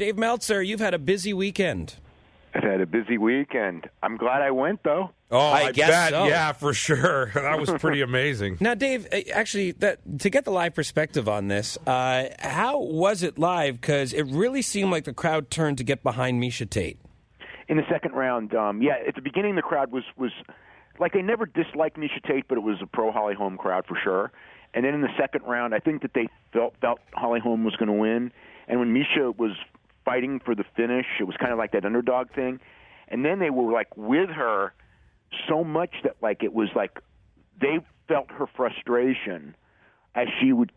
Dave Meltzer, you've had a busy weekend. I've had a busy weekend. I'm glad I went, though. Oh, I guess bet. so. Yeah, for sure. That was pretty amazing. Now, Dave, actually, to get the live perspective on this, how was it live? Because it really seemed like the crowd turned to get behind Miesha Tate. In the second round, at the beginning the crowd was like they never disliked Miesha Tate, but it was a pro Holly Holm crowd for sure. And then in the second round, I think that they felt Holly Holm was going to win. And when Miesha was fighting for the finish, it was kind of like that underdog thing. And then they were like with her so much that like it was like they felt her frustration as she would,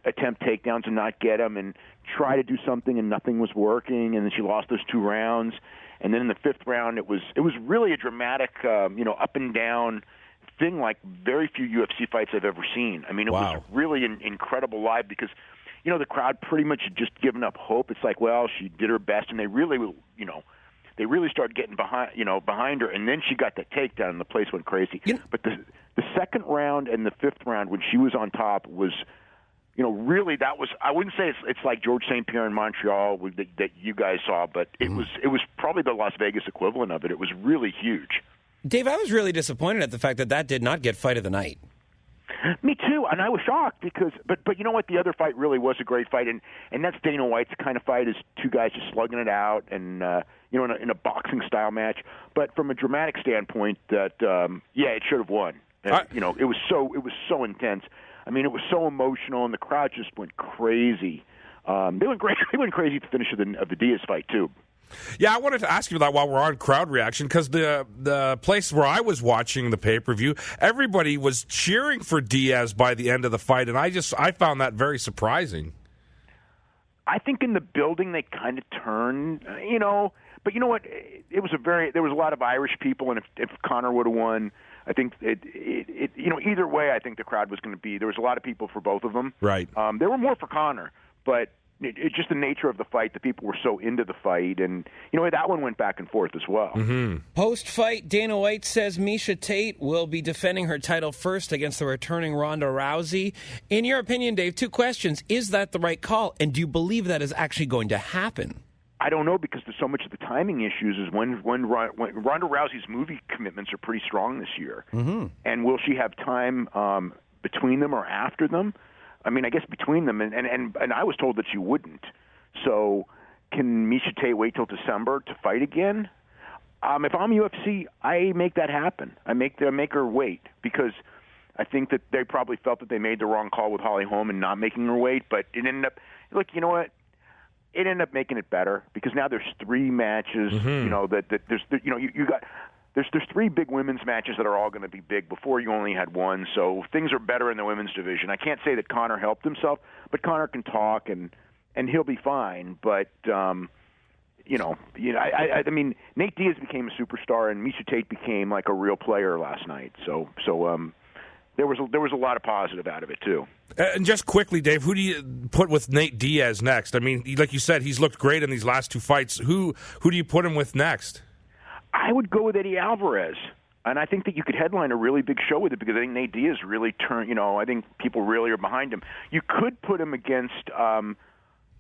attempt takedowns and not get them and try to do something and nothing was working. And then she lost those 2 rounds. And then in the 5th round, it was really a dramatic, up and down thing like very few UFC fights I've ever seen. I mean, it was really incredible live because, the crowd pretty much had just given up hope. It's like, well, she did her best, and they really started getting behind her, and then she got that takedown, and the place went crazy. But the second round and the 5th round, when she was on top, was, really that was. I wouldn't say it's like George St. Pierre in Montreal that you guys saw, but it was probably the Las Vegas equivalent of it. It was really huge. Dave, I was really disappointed at the fact that did not get fight of the night. Me too, and I was shocked because, but you know what? The other fight really was a great fight, and that's Dana White's kind of fight is 2 guys just slugging it out, and in a boxing style match. But from a dramatic standpoint, it should have won. It was so intense. I mean, it was so emotional, and the crowd just went crazy. They went crazy at the finish of the Diaz fight too. Yeah, I wanted to ask you that while we're on crowd reaction, because the place where I was watching the pay-per-view, everybody was cheering for Diaz by the end of the fight, and I found that very surprising. I think in the building they kind of turned, but you know what? There was a lot of Irish people, and if Conor would have won, I think either way, I think the crowd was going to be. There was a lot of people for both of them. Right. There were more for Conor, but. It's just the nature of the fight. The people were so into the fight, and that one went back and forth as well. Mm-hmm. Post-fight, Dana White says Miesha Tate will be defending her title first against the returning Ronda Rousey. In your opinion, Dave, 2 questions: is that the right call, and do you believe that is actually going to happen? I don't know because there's so much of the timing issues. Is when Ronda Rousey's movie commitments are pretty strong this year, and will she have time between them or after them? I mean, I guess between them, and I was told that she wouldn't. So can Miesha Tate wait till December to fight again? If I'm UFC, I make that happen. I make her wait because I think that they probably felt that they made the wrong call with Holly Holm and not making her wait. But it ended up, look, you know what? It ended up making it better because now there's 3 matches. There's 3 big women's matches that are all going to be big. Before you only had 1, so things are better in the women's division. I can't say that Conor helped himself, but Conor can talk and he'll be fine. But I mean, Nate Diaz became a superstar and Miesha Tate became like a real player last night. So there was a lot of positive out of it too. And just quickly, Dave, who do you put with Nate Diaz next? I mean, like you said, he's looked great in these last 2 fights. Who do you put him with next? I would go with Eddie Alvarez, and I think that you could headline a really big show with it because I think Nate Diaz really turned. I think people really are behind him. You could put him against,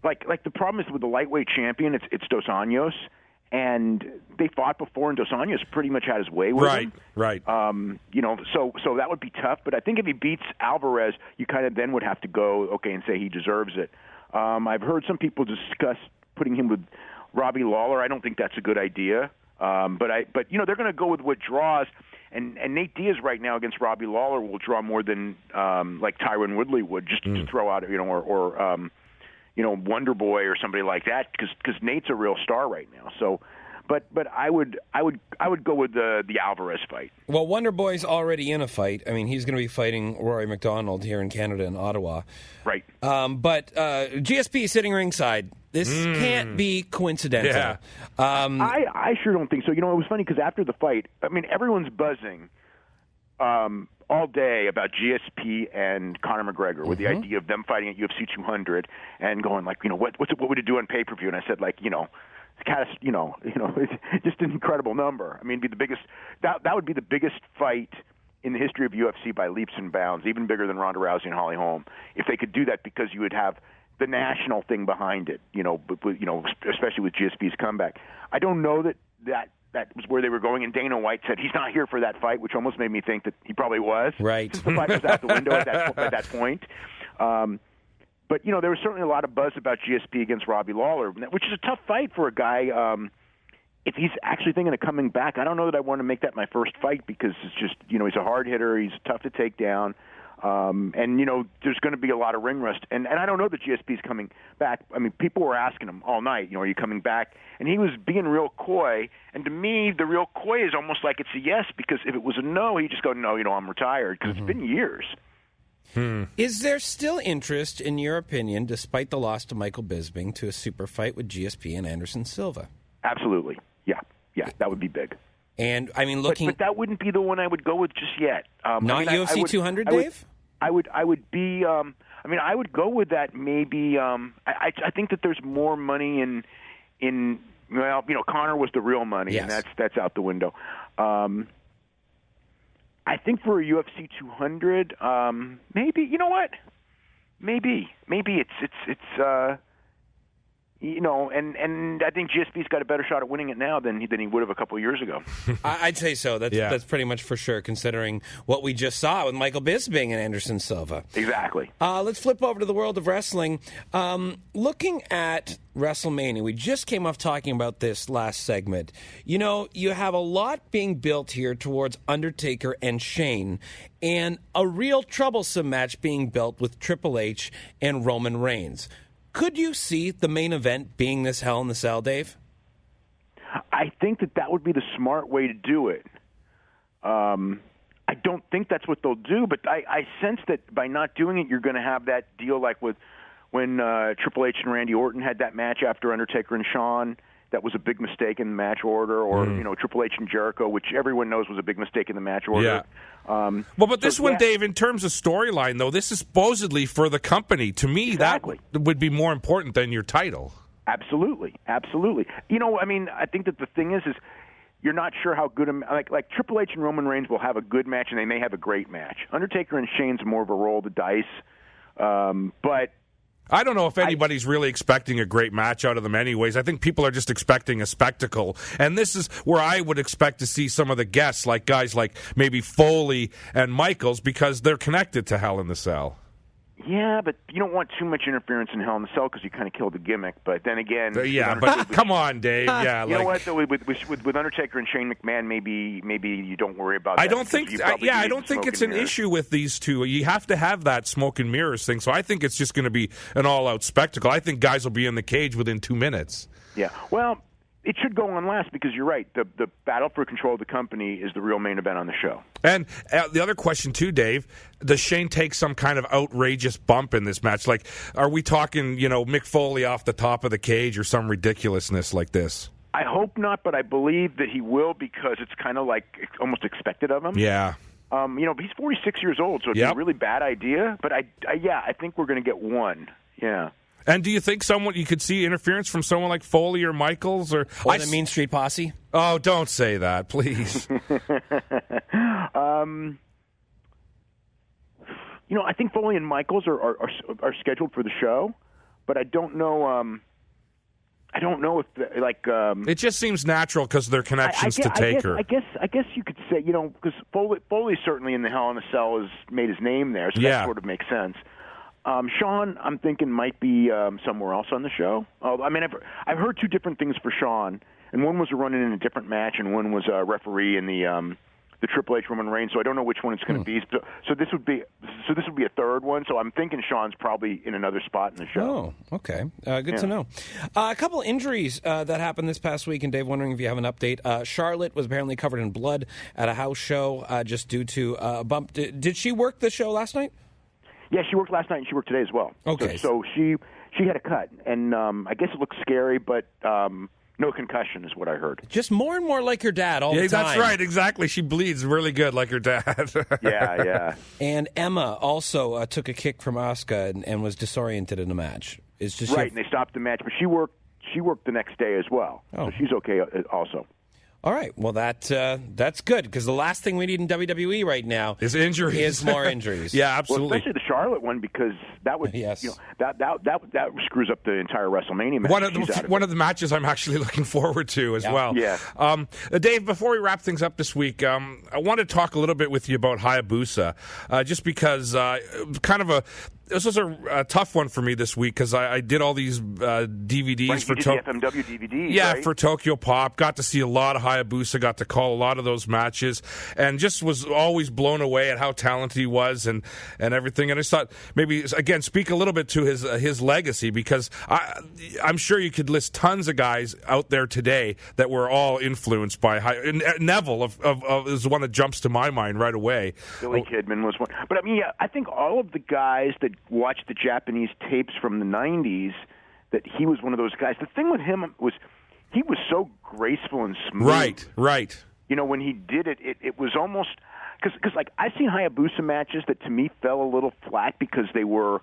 like the problem is with the lightweight champion, it's Dos Anjos, and they fought before, and Dos Anjos pretty much had his way with him. Right. So that would be tough. But I think if he beats Alvarez, you kind of then would have to go and say he deserves it. I've heard some people discuss putting him with Robbie Lawler. I don't think that's a good idea. But they're going to go with what draws, and Nate Diaz right now against Robbie Lawler will draw more than like Tyron Woodley would just to throw out or Wonder Boy or somebody like that because Nate's a real star right now. So, but I would go with the Alvarez fight. Well, Wonder Boy's already in a fight. I mean, he's going to be fighting Rory McDonald here in Canada in Ottawa. Right. But GSP sitting ringside. This can't be coincidental. Yeah. I sure don't think so. It was funny because after the fight, I mean, everyone's buzzing all day about GSP and Conor McGregor with the idea of them fighting at UFC 200 and going like, what would it do on pay-per-view? And I said like, it's kind of, it's just an incredible number. I mean, it'd be the biggest. That would be the biggest fight in the history of UFC by leaps and bounds, even bigger than Ronda Rousey and Holly Holm, if they could do that because you would have the national thing behind it. Especially with GSP's comeback. I don't know that was where they were going, and Dana White said he's not here for that fight, which almost made me think that he probably was. Right. Since the fight was out the window at that point. But, there was certainly a lot of buzz about GSP against Robbie Lawler, which is a tough fight for a guy. If he's actually thinking of coming back, I don't know that I want to make that my first fight because it's just, he's a hard hitter. He's tough to take down. And, there's going to be a lot of ring rust. And I don't know that GSP's coming back. I mean, people were asking him all night, are you coming back? And he was being real coy. And to me, the real coy is almost like it's a yes, because if it was a no, he'd just go, no, I'm retired, because it's been years. Is there still interest, in your opinion, despite the loss to Michael Bisping, to a super fight with GSP and Anderson Silva? Absolutely. Yeah, that would be big. And, I mean, but that wouldn't be the one I would go with just yet. Not UFC 200, Dave? I would be. I would go with that. Maybe. I think that there's more money in. Well, Conor was the real money, yes. And that's out the window. I think for a UFC 200, maybe. You know what? Maybe it's. And I think GSP's got a better shot at winning it now than he would have a couple of years ago. I'd say so. That's pretty much for sure, considering what we just saw with Michael Bisping and Anderson Silva. Exactly. Let's flip over to the world of wrestling. Looking at WrestleMania, we just came off talking about this last segment. You have a lot being built here towards Undertaker and Shane, and a real troublesome match being built with Triple H and Roman Reigns. Could you see the main event being this Hell in the Cell, Dave? I think that would be the smart way to do it. I don't think that's what they'll do, but I sense that by not doing it, you're going to have that deal like with when Triple H and Randy Orton had that match after Undertaker and Shawn. That was a big mistake in the match order, or Triple H and Jericho, which everyone knows was a big mistake in the match order. Yeah. But this one, Dave, in terms of storyline, though, this is supposedly for the company. To me, exactly. That would be more important than your title. Absolutely. I think that the thing is you're not sure how good like Triple H and Roman Reigns will have a good match, and they may have a great match. Undertaker and Shane's more of a roll of the dice, but. I don't know if anybody's really expecting a great match out of them anyways. I think people are just expecting a spectacle. And this is where I would expect to see some of the guests, like guys like maybe Foley and Michaels, because they're connected to Hell in the Cell. Yeah, but you don't want too much interference in Hell in the Cell because you kind of kill the gimmick. But then again, but come on, Dave. Yeah, you know what? Though, with Undertaker and Shane McMahon, maybe you don't worry about that. I don't think it's an issue with these two. You have to have that smoke and mirrors thing. So I think it's just going to be an all-out spectacle. I think guys will be in the cage within 2 minutes. Yeah. Well, it should go on last because you're right. The battle for control of the company is the real main event on the show. And the other question, too, Dave, does Shane take some kind of outrageous bump in this match? Like, are we talking, Mick Foley off the top of the cage or some ridiculousness like this? I hope not, but I believe that he will because it's kind of like almost expected of him. Yeah. He's 46 years old, so it's a really bad idea. But I think we're going to get one. Yeah. And do you think you could see interference from someone like Foley or Michaels or the Mean Street Posse? Oh, don't say that, please. I think Foley and Michaels are scheduled for the show, but I don't know. I don't know if it just seems natural because of their connections to Taker. I guess you could say because Foley certainly in the Hell in a Cell has made his name there, so that sort of makes sense. Shawn, I'm thinking, might be somewhere else on the show. I've heard two different things for Shawn, and one was a run-in a different match, and one was a referee in the Triple H Roman Reigns. So I don't know which one it's going to be. So this would be a third one. So I'm thinking Shawn's probably in another spot in the show. Oh, okay, good to know. A couple injuries that happened this past week, and Dave, wondering if you have an update. Charlotte was apparently covered in blood at a house show just due to a bump. Did she work the show last night? Yeah, she worked last night and she worked today as well. Okay. So she had a cut, and I guess it looks scary, but no concussion is what I heard. Just more and more like your dad all the time. That's right, exactly. She bleeds really good like her dad. Yeah. And Emma also took a kick from Asuka and was disoriented in the match. It's just right, and they stopped the match, but she worked the next day as well. So she's okay also. All right. Well, that's good, because the last thing we need in WWE right now is injuries. Is more injuries. Yeah, absolutely. Well, especially the Charlotte one, because that would yes. that screws up the entire WrestleMania match. One of the matches I'm actually looking forward to as well. Yeah. Dave, before we wrap things up this week, I want to talk a little bit with you about Hayabusa, just because this was a tough one for me this week, because I did all these DVDs for the FMW DVDs. Yeah, right? for Tokyo Pop. Got to see a lot of Hayabusa. Got to call a lot of those matches, and just was always blown away at how talented he was and everything. And I just thought maybe again speak a little bit to his legacy, because I'm sure you could list tons of guys out there today that were all influenced by Neville. Is the one that jumps to my mind right away. Billy Kidman was one, but I mean, I think all of the guys that watched the Japanese tapes from the 90s, that he was one of those guys. The thing with him was he was so graceful and smooth. Right. You know, when he did it, it was almost because like I've seen Hayabusa matches that to me fell a little flat because it was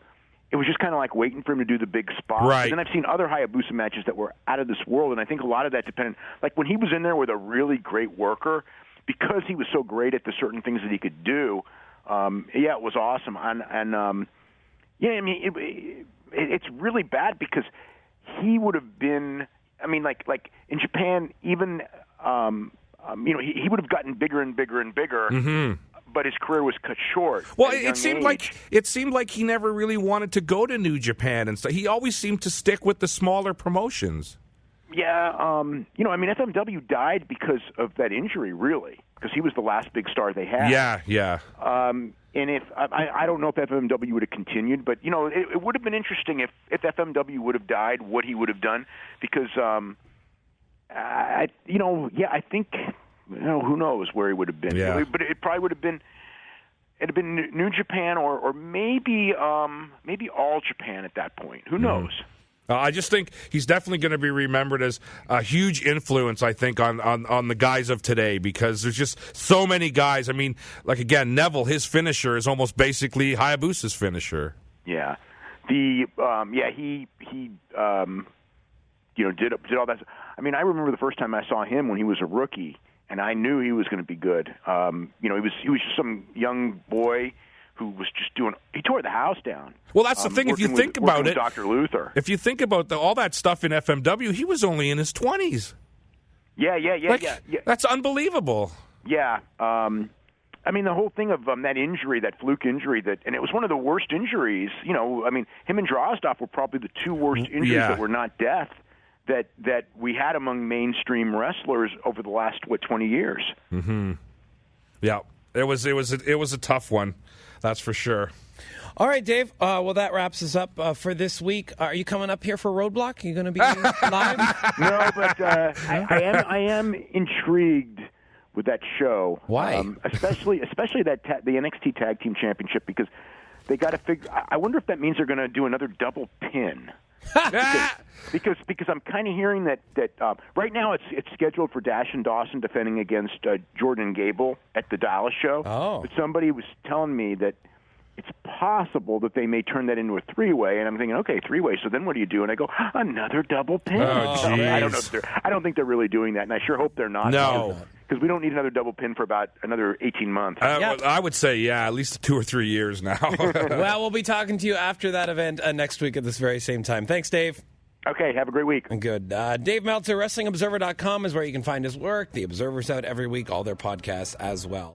just kind of like waiting for him to do the big spot. Right. And then I've seen other Hayabusa matches that were out of this world, and I think a lot of that depended, like when he was in there with a really great worker, because he was so great at the certain things that he could do. It was awesome. Yeah, I mean, it's really bad because he would have been. I mean, like in Japan, even he would have gotten bigger and bigger and bigger. Mm-hmm. But his career was cut short. Well, it seemed like he never really wanted to go to New Japan, and so he always seemed to stick with the smaller promotions. Yeah, I mean, FMW died because of that injury, really, because he was the last big star they had. Yeah. And if I don't know if FMW would have continued, but it would have been interesting if FMW would have died, what he would have done, because I think who knows where he would have been. Yeah. But it probably would have been. It'd have been New Japan or maybe All Japan at that point. Who knows? I just think he's definitely going to be remembered as a huge influence, I think, on the guys of today, because there's just so many guys. I mean, like, again, Neville, his finisher is almost basically Hayabusa's finisher. Yeah. He did all that. I mean, I remember the first time I saw him when he was a rookie, and I knew he was going to be good. He was just some young boy who was just he tore the house down. Well, that's the thing. If you think about it, Dr. Luther. If you think about all that stuff in FMW, he was only in his 20s. Yeah. That's unbelievable. Yeah. I mean, the whole thing of that injury, that fluke injury, and it was one of the worst injuries. I mean, him and Drozdov were probably the two worst injuries that were not death that we had among mainstream wrestlers over the last 20 years. Mm-hmm. Yeah, it was a tough one. That's for sure. All right, Dave. Well, that wraps us up for this week. Are you coming up here for Roadblock? Are you going to be live? No, but I am intrigued with that show. Why? Especially the NXT Tag Team Championship, because they got to figure. I wonder if that means they're going to do another double pin. because I'm kind of hearing that right now it's scheduled for Dash and Dawson defending against Jordan and Gable at the Dallas show. Oh. But somebody was telling me that it's possible that they may turn that into a three-way, and I'm thinking, okay, three-way. So then what do you do? And I go, another double pin. Oh, so I don't know. I don't think they're really doing that, and I sure hope they're not. No. Because we don't need another double pin for about another 18 months. I would say, at least 2 or 3 years now. Well, we'll be talking to you after that event next week at this very same time. Thanks, Dave. Okay, have a great week. Good. Dave Meltzer, WrestlingObserver.com is where you can find his work. The Observer's out every week, all their podcasts as well.